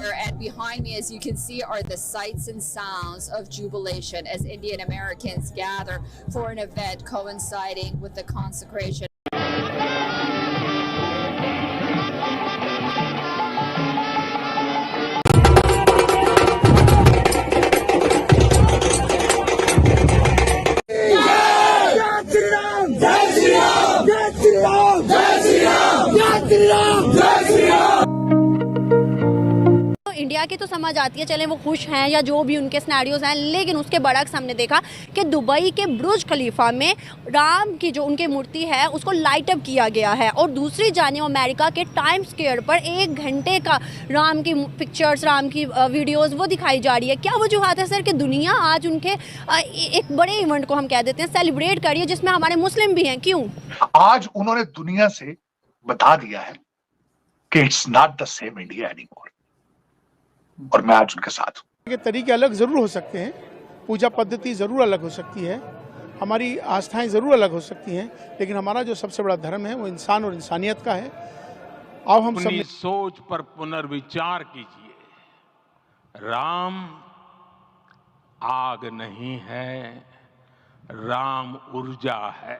And behind me, as you can see, are the sights and sounds of jubilation as Indian Americans gather for an event coinciding with the consecration. India की तो समझ आती है, चले वो खुश हैं या जो भी उनके सिनेरियोज हैं, लेकिन उसके बरक्स हमने देखा कि दुबई के बुर्ज खलीफा में राम की जो उनकी मूर्ति है उसको लाइट अप किया गया है, और दूसरी जानिब अमेरिका के टाइम्स स्क्वायर पर 1 घंटे का राम की पिक्चर्स, राम की वीडियोस वो दिखाई जा रही है। क्या वजूहत है सर कि दुनिया आज उनके एक बड़े इवेंट को हम कह देते हैं सेलिब्रेट कर रही है जिसमें हमारे मुस्लिम भी हैं? क्यों? आज उन्होंने दुनिया से बता दिया है कि it's not the same India anymore, और मैं आज उनके साथ हूं। के तरीके अलग जरूर हो सकते हैं, पूजा पद्धति जरूर अलग हो सकती है, हमारी आस्थाएं जरूर अलग हो सकती हैं, लेकिन हमारा जो सबसे बड़ा धर्म है वो इंसान और इंसानियत का है। अब हम अपनी सोच पर पुनर्विचार कीजिए। राम आग नहीं है, राम ऊर्जा है।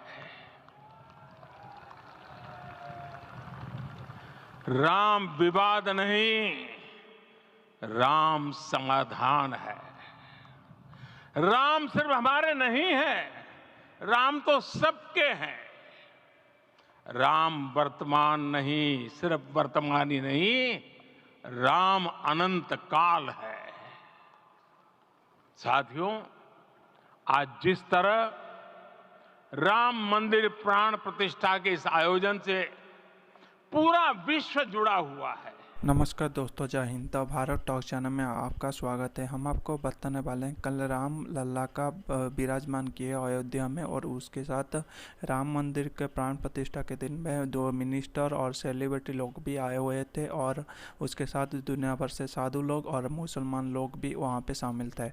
राम विवाद नहीं, राम समाधान है। राम सिर्फ हमारे नहीं है, राम तो सबके हैं। राम वर्तमान नहीं, सिर्फ वर्तमान ही नहीं, राम अनंत काल है। साथियों, आज जिस तरह राम मंदिर प्राण प्रतिष्ठा के इस आयोजन से पूरा विश्व जुड़ा हुआ है। नमस्कार दोस्तों, जय Hind. The Bharat talk channel में आपका स्वागत है। हम आपको बताने वाले हैं कल राम लल्ला का विराजमान किए अयोध्या में, और उसके साथ राम मंदिर के प्राण प्रतिष्ठा के दिन में 2 मिनिस्टर और सेलिब्रिटी लोग भी आए हुए थे, और उसके साथ दुनिया भर से साधु लोग और मुसलमान लोग भी वहाँ पे शामिल थे।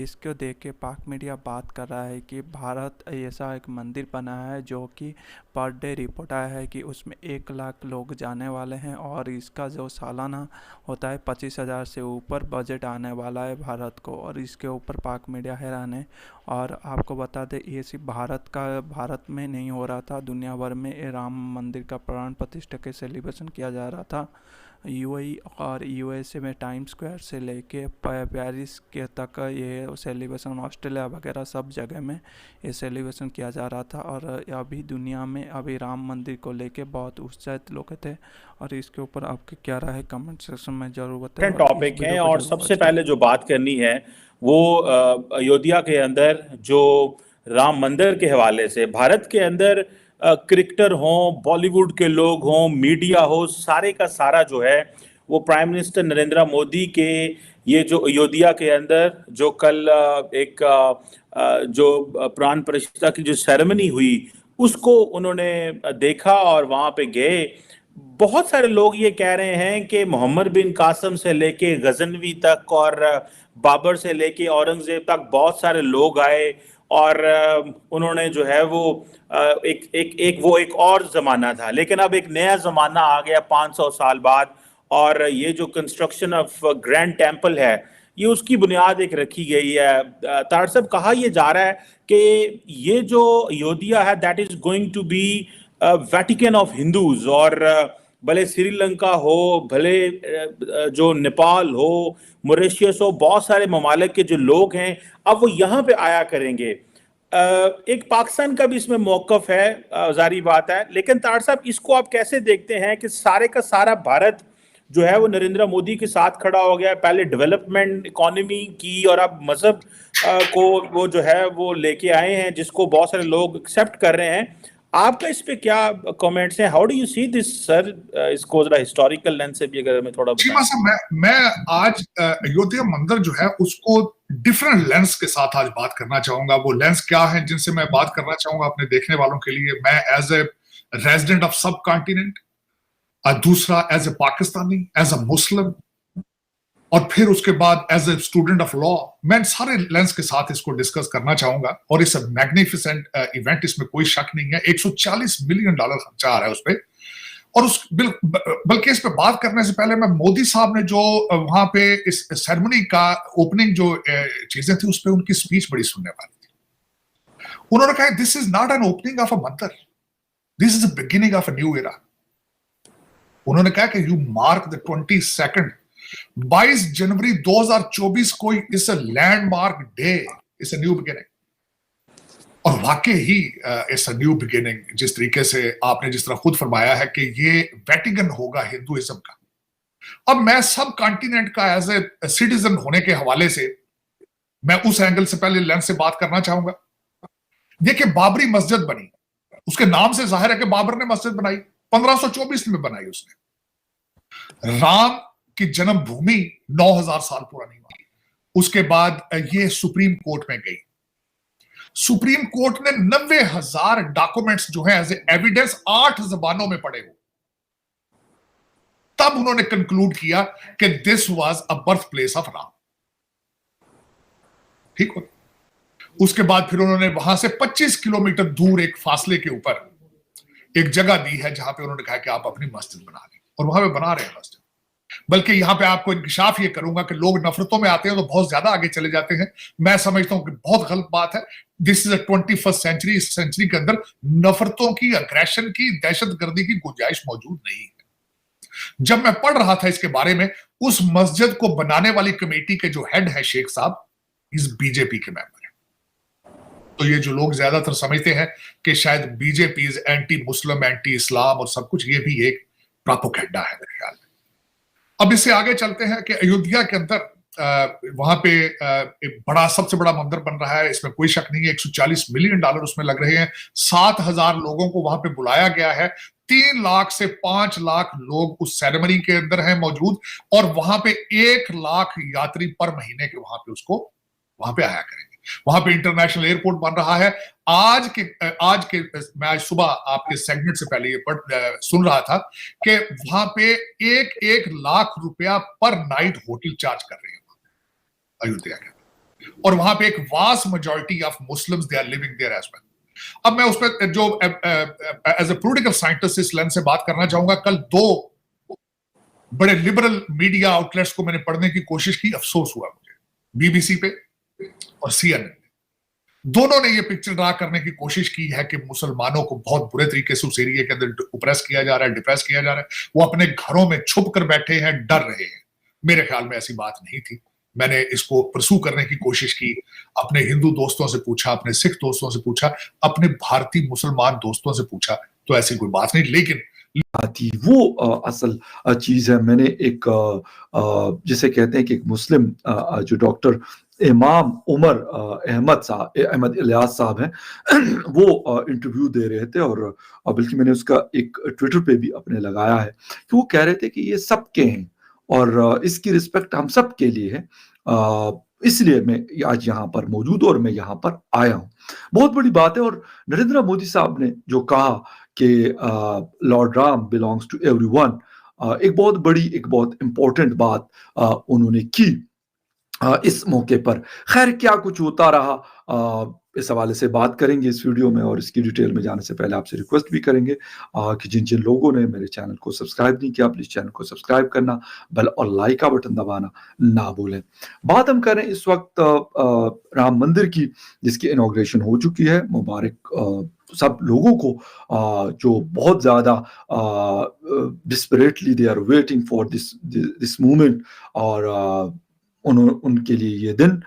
इसको देख के पाक मीडिया बात कर रहा है कि भारत ऐसा एक मंदिर बना है जो कि पर डे रिपोर्ट आया है कि उसमें 1 लाख लोग जाने वाले हैं, और इसका जो सालाना होता है 25,000 से ऊपर बजट आने वाला है भारत को। और इसके ऊपर पाक मीडिया हैरान है। और आपको बता दें, ये सिर्फ भारत में नहीं हो रहा था, दुनिया भर में राम मंदिर का प्राण प्रतिष्ठा के सेलिब्रेशन किया जा रहा था। यूएई और यूएसए में टाइम्स स्क्वायर से लेके पेरिस के तक ये सेलिब्रेशन, ऑस्ट्रेलिया वगैरह सब जगह में ये सेलिब्रेशन किया जा रहा था। और अभी दुनिया में अभी राम मंदिर को लेके बहुत उत्साहित लोग थे, और इसके ऊपर आपकी क्या राय है कमेंट सेक्शन में जरूर बताएं। टॉपिक है, और सबसे पहले जो बात करनी है वो अयोध्या के अंदर जो राम मंदिर के हवाले से भारत के अंदर क्रिकेटर हों, बॉलीवुड के लोग हों, मीडिया हो, सारे का सारा जो है वो प्राइम मिनिस्टर नरेंद्र मोदी के ये जो अयोध्या के अंदर जो कल एक जो प्राण प्रतिष्ठा की जो सेरेमनी हुई उसको उन्होंने देखा और वहाँ पे गए। बहुत सारे लोग ये कह रहे हैं कि मोहम्मद बिन कासिम से लेके गजनवी तक और बाबर से लेके औरंगजेब तक बहुत सारे लोग आए, और उन्होंने जो है वो एक और जमाना था, लेकिन अब एक नया जमाना आ गया 500 साल बाद। और ये जो कंस्ट्रक्शन ऑफ ग्रैंड टेम्पल है, ये उसकी बुनियाद एक रखी गई है। तार साहब, कहा यह जा रहा है कि ये जो अयोध्या है that is going to be Vatican of Hindus, और भले श्रीलंका हो, भले जो नेपाल हो, मॉरिशस हो, बहुत सारे ममालिक के जो लोग हैं अब वो यहाँ पे आया करेंगे। एक पाकिस्तान का भी इसमें मौकफ है, जारी बात है, लेकिन तार साहब इसको आप कैसे देखते हैं कि सारे का सारा भारत जो है वो नरेंद्र मोदी के साथ खड़ा हो गया, पहले डेवलपमेंट इकोनॉमी की और अब मजहब को वो जो है वो लेके आए हैं, जिसको बहुत सारे लोग एक्सेप्ट कर रहे हैं। आपका इस पे क्या कमेंट्स हैं? How do you see this sir? इसको जरा हिस्टोरिकल लेंस से भी अगर मैं थोड़ा मैं आज अयोध्या मंदिर जो है उसको डिफरेंट लेंस के साथ आज बात करना चाहूंगा। वो लेंस क्या है जिनसे मैं बात करना चाहूंगा अपने देखने वालों के लिए? मैं as a resident of subcontinent, दूसरा as a Pakistani, as a Muslim, और फिर उसके बाद as a student of law. मैं सारे लेंस के साथ इसको डिस्कस करना चाहूंगा। और इस मैग्निफिसेंट इवेंट, इसमें कोई शक नहीं है। $140 मिलियन खर्चा आ रहा है उस पर, और बल्कि इस पे बात करने से पहले मैं मोदी साहब ने जो वहां पे इस सेरेमनी का ओपनिंग जो चीजें थी उस पे उनकी स्पीच बड़ी सुनने वाली थी। उन्होंने कहा this is not an opening of a mandir, this is the beginning of a new era. उन्होंने कहा कि यू मार्क द 22 जनवरी 2024 को इस लैंडमार्क डे, इस न्यू बिगिनिंग। और वाकई ही इट्स अ न्यू बिगिनिंग, जिस तरीके से आपने जिस तरह खुद फरमाया है कि ये वेटिकन होगा हिंदुइज्म का। अब मैं सब कॉन्टिनेंट का एज ए सिटीजन होने के हवाले से मैं उस एंगल से पहले लेंस से बात करना चाहूंगा। देखिए, बाबरी मस्जिद बनी, उसके नाम से जाहिर है कि बाबर ने मस्जिद बनाई, 1524 में बनाई उसने। राम की जन्मभूमि 9000 साल पुरानी हुई। उसके बाद ये सुप्रीम कोर्ट में गई। सुप्रीम कोर्ट ने 90,000 डॉक्यूमेंट्स जो है एज एविडेंस 8 जबानों में पढ़े हो, तब उन्होंने कंक्लूड किया कि this was a birth place of Ram. ठीक हो। उसके बाद फिर उन्होंने वहां से 25 किलोमीटर दूर एक फासले के ऊपर एक जगह दी है जहां पे उन्होंने कहा कि आप अपनी मस्जिद बना लें, और वहां पे बना रहे हैं मस्जिद। बल्कि यहां पे आपको इंकिशाफ ये करूंगा कि लोग नफरतों में आते हैं तो बहुत ज्यादा आगे चले जाते हैं। मैं समझता हूं कि बहुत गलत बात है। This is a 21st century. इस सेंचुरी के अंदर नफरतों की, अग्रेशन की, दहशतगर्दी की गुंजाइश मौजूद नहीं है। जब मैं पढ़ रहा था इसके बारे में, उस मस्जिद को बनाने वाली कमेटी के जो हेड है शेख साहब, इस बीजेपी के मेंबर है। तो ये जो लोग ज्यादातर समझते हैं कि शायद BJP is anti Muslim, anti Islam और सब कुछ, ये भी एक प्रोपेगेंडा है मेरे ख्याल में। अब इससे आगे चलते हैं कि अयोध्या के अंदर वहां पे एक बड़ा, सबसे बड़ा मंदिर बन रहा है, इसमें कोई शक नहीं है। $140 मिलियन उसमें लग रहे हैं। 7,000 लोगों को वहां पे बुलाया गया है। 3 लाख से 5 लाख लोग उस सेरेमनी के अंदर हैं मौजूद, और वहां पे 1 लाख यात्री पर महीने के वहां पे आया करेंगे। वहां पे इंटरनेशनल एयरपोर्ट बन रहा है। आज के मैं आज सुबह आपके सेगमेंट से पहले ये सुन रहा था कि वहां पे 1 लाख रुपया पर नाइट होटल चार्ज कर रहे हैं अयोध्या के। और वहां पे एक vast majority of Muslims they are living there as well. अब मैं उस पर जो एज ए पॉलिटिकल साइंटिस्ट इस लेंस से बात करना चाहूंगा। कल 2 बड़े लिबरल मीडिया आउटलेट्स को मैंने पढ़ने की कोशिश की, अफसोस हुआ मुझे, बीबीसी पे और CNN। दोनों ने ये पिक्चर ड्रा करने की कोशिश की है कि मुसलमानों को बहुत बुरे तरीके से उस एरिया के अंदर ओप्रेस किया जा रहा है, डिप्रेस किया जा रहा है। वो अपने घरों में छुप कर बैठे हैं, डर रहे हैं। मेरे ख्याल में ऐसी बात नहीं थी। मैंने इसको परसू करने की कोशिश की, अपने हिंदू दोस्तों से पूछा, अपने सिख दोस्तों से पूछा, अपने भारतीय मुसलमान दोस्तों से पूछा, तो ऐसी कोई बात नहीं। लेकिन आती वो असल चीज है। मैंने एक जिसे कहते हैं कि एक मुस्लिम जो डॉक्टर इमाम उमर अहमद इलियास साहब हैं, वो इंटरव्यू दे रहे थे, और बल्कि मैंने उसका एक ट्विटर पे भी अपने लगाया है कि वो कह रहे थे कि ये सबके हैं और इसकी रिस्पेक्ट हम सब के लिए है, इसलिए मैं आज यहाँ पर मौजूद हूं और मैं यहाँ पर आया हूँ। बहुत बड़ी बात है। और नरेंद्र मोदी साहब ने जो कहा कि lord Ram belongs to everyone, एक बहुत इंपॉर्टेंट बात उन्होंने की इस मौके पर। खैर, क्या कुछ होता रहा इस हवाले से बात करेंगे इस वीडियो में, और इसकी डिटेल में जाने से पहले आपसे रिक्वेस्ट भी करेंगे कि जिन जिन लोगों ने मेरे चैनल को सब्सक्राइब नहीं किया, प्लीज चैनल को सब्सक्राइब करना, बेल और लाइक का बटन दबाना ना भूलें। बात हम करें इस वक्त राम मंदिर की, जिसकी इनॉग्रेशन हो चुकी है। मुबारक सब लोगों को जो बहुत ज्यादा desperately they are waiting for this movement, और उनके लिए ये दिन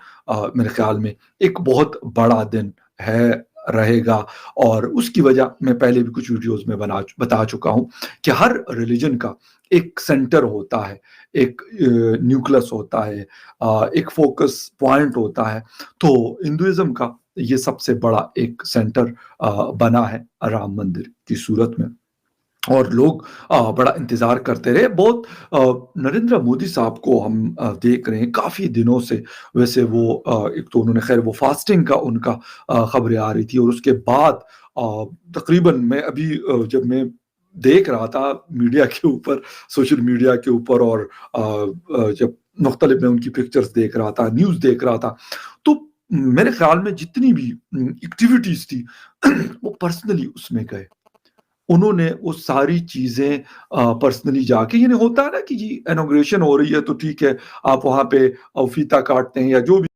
मेरे ख्याल में एक बहुत बड़ा दिन है, रहेगा। और उसकी वजह मैं पहले भी कुछ वीडियोस में बता चुका हूं कि हर रिलीजन का एक सेंटर होता है, एक न्यूक्लियस होता है, एक फोकस पॉइंट होता है। तो हिंदुइज्म का ये सबसे बड़ा एक सेंटर बना है राम मंदिर की सूरत में, और लोग बड़ा इंतजार करते रहे। बहुत नरेंद्र मोदी साहब को हम देख रहे हैं काफी दिनों से। वैसे वो एक तो उन्होंने, खैर वो फास्टिंग का उनका खबरें आ रही थी, और उसके बाद तकरीबन मैं अभी जब मैं देख रहा था मीडिया के ऊपर, सोशल मीडिया के ऊपर, और जब मुख्तलिफ में उनकी पिक्चर्स देख रहा था, न्यूज देख रहा था, तो मेरे ख्याल में जितनी भी एक्टिविटीज थी वो पर्सनली उसमें गए। उन्होंने वो सारी चीजें पर्सनली जाके, यानी होता है ना कि जी इनॉग्रेशन हो रही है तो ठीक है आप वहां पे फीता काटते हैं या जो भी